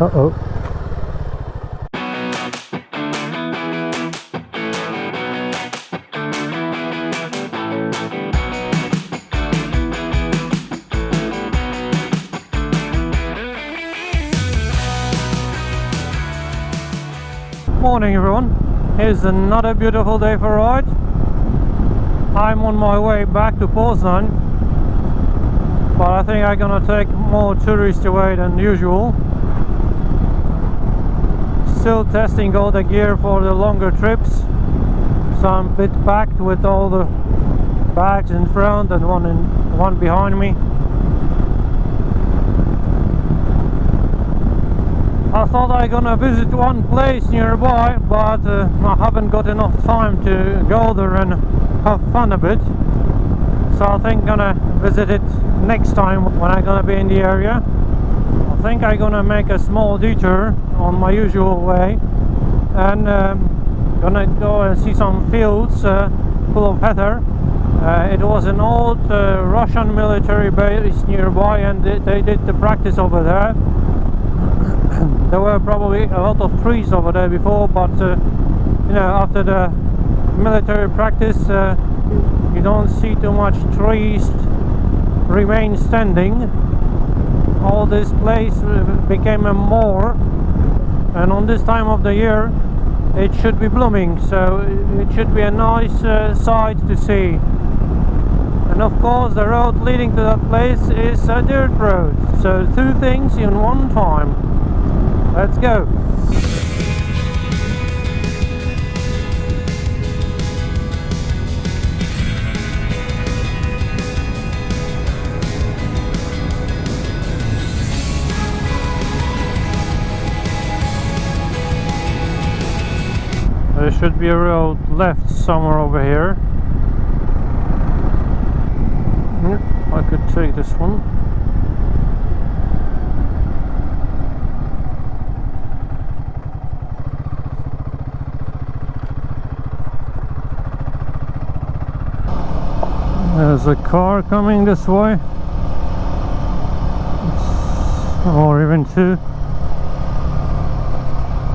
Uh-oh. Morning everyone, here's another beautiful day for a ride. I'm on my way back to Poznan, but I think I'm gonna take more tourists away than usual. Still testing all the gear for the longer trips, so I'm a bit packed with all the bags in front and one behind me. I thought I gonna visit one place nearby, but I haven't got enough time to go there and have fun a bit. So I think gonna visit it next time when I'm gonna be in the area. I think I'm gonna make a small detour on my usual way and gonna go and see some fields full of heather. It was an old Russian military base nearby, and they did the practice over there. There were probably a lot of trees over there before, but you know, after the military practice you don't see too much trees remain standing. All this place became a moor, and on this time of the year it should be blooming, so it should be a nice sight to see. And of course the road leading to that place is a dirt road, so two things in one time. Let's go. There should be a road left somewhere over here. I could take this one. There's a car coming this way, or even two.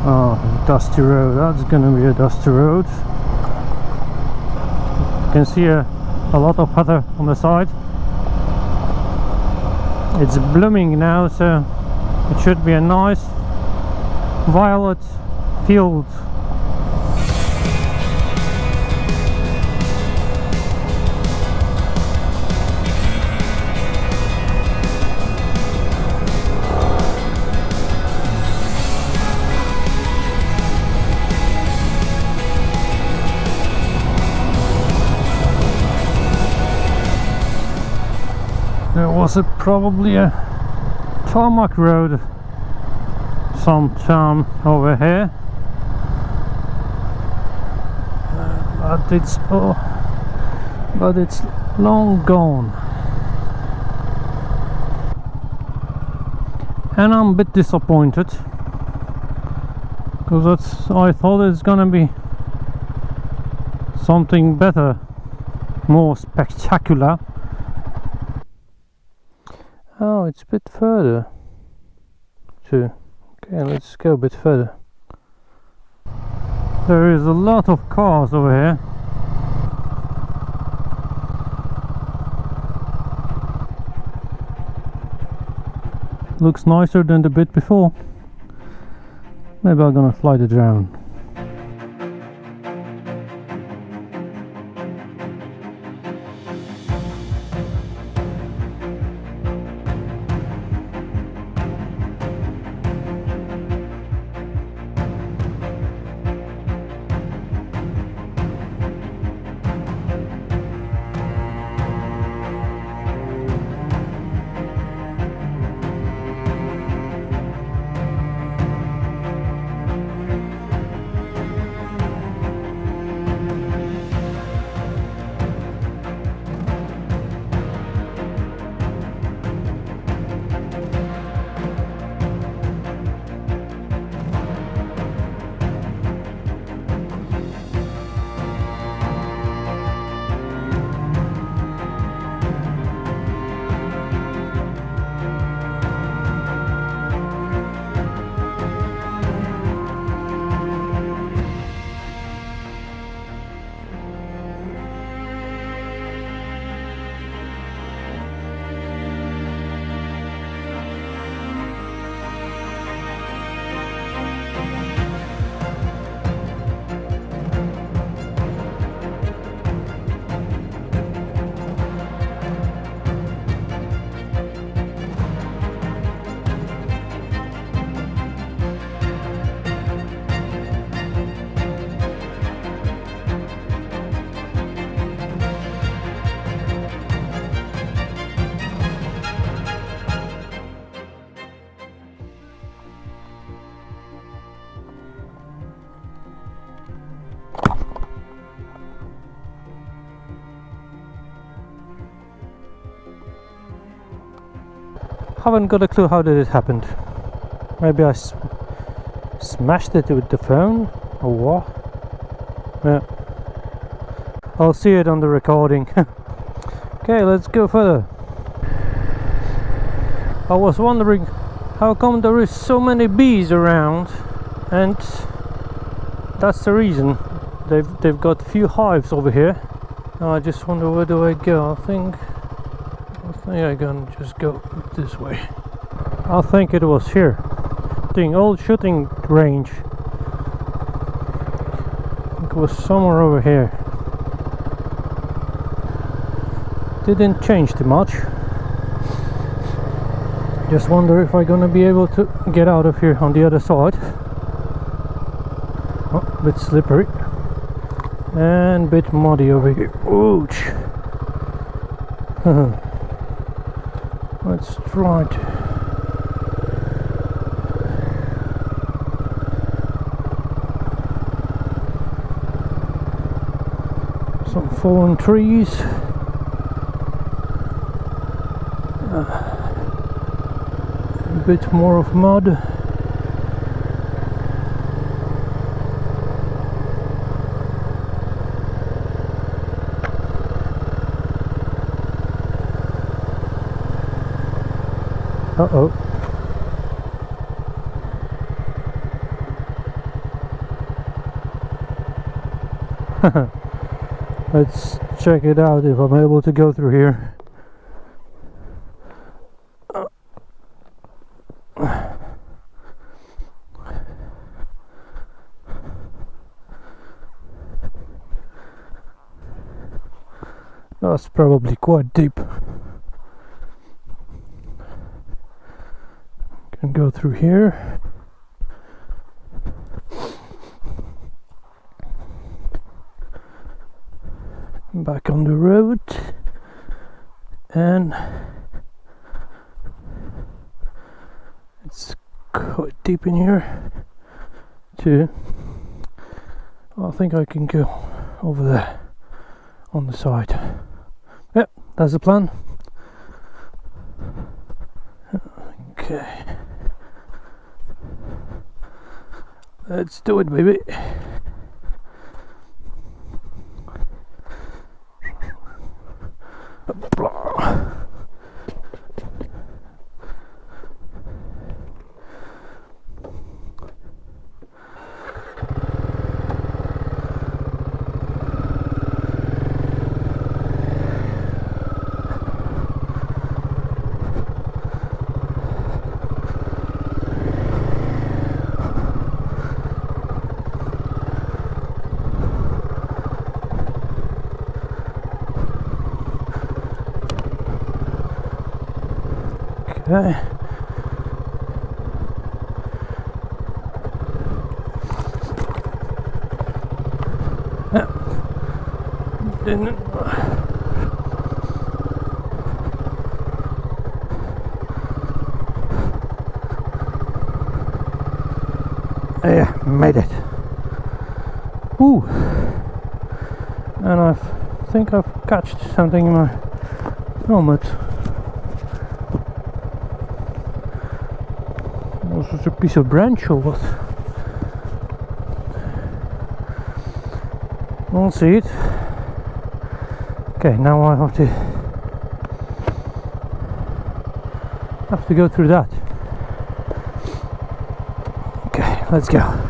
Oh, dusty road. That's gonna be a dusty road. You can see a lot of heather on the side. It's blooming now, so it should be a nice violet field. There was probably a tarmac road sometime over here, but it's long gone, and I'm a bit disappointed because I thought it's gonna be something better, more spectacular. Oh, it's a bit further too. Okay, let's go a bit further. There is a lot of cars over here. Looks nicer than the bit before. Maybe I'm gonna fly the drone. haven't got a clue how did it happen. Maybe I smashed it with the phone or what? Yeah, I'll see it on the recording. Okay, let's go further. I was wondering how come there is so many bees around, and that's the reason. They've got few hives over here. Now I just wonder, where do I go? I think I'm gonna just go this way. I think it was here. Old shooting range. I think it was somewhere over here. Didn't change too much. Just wonder if I'm gonna be able to get out of here on the other side. Oh, a bit slippery and a bit muddy over here. Ouch. Let's try to. Some fallen trees. A bit more of mud. Uh-oh. Let's check it out if I'm able to go through here. That's probably quite deep. Can go through here. Back on the road, and it's quite deep in here too. I think I can go over there on the side. Yep, that's the plan. Okay, let's do it, baby. Okay. Yeah. Didn't. Yeah, made it. Ooh. And I think I've catched something in my helmet. Was it a piece of branch or what? We'll see it. Okay, now I have to go through that. Okay, let's go.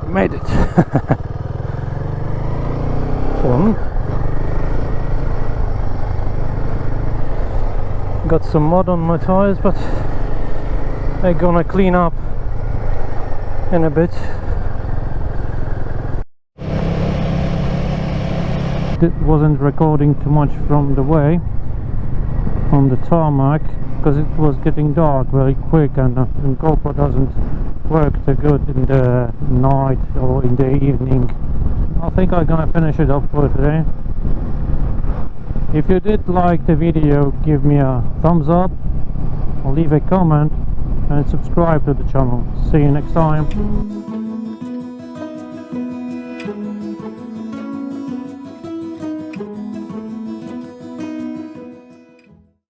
Made it. Fun. Got some mud on my tires, but they're gonna clean up in a bit. wasn't recording too much from the way on the tarmac because it was getting dark very quick, and GoPro doesn't work too good in the night or in the evening. I think I'm gonna finish it up for today. If you did like the video, give me a thumbs up, or leave a comment and subscribe to the channel. See you next time.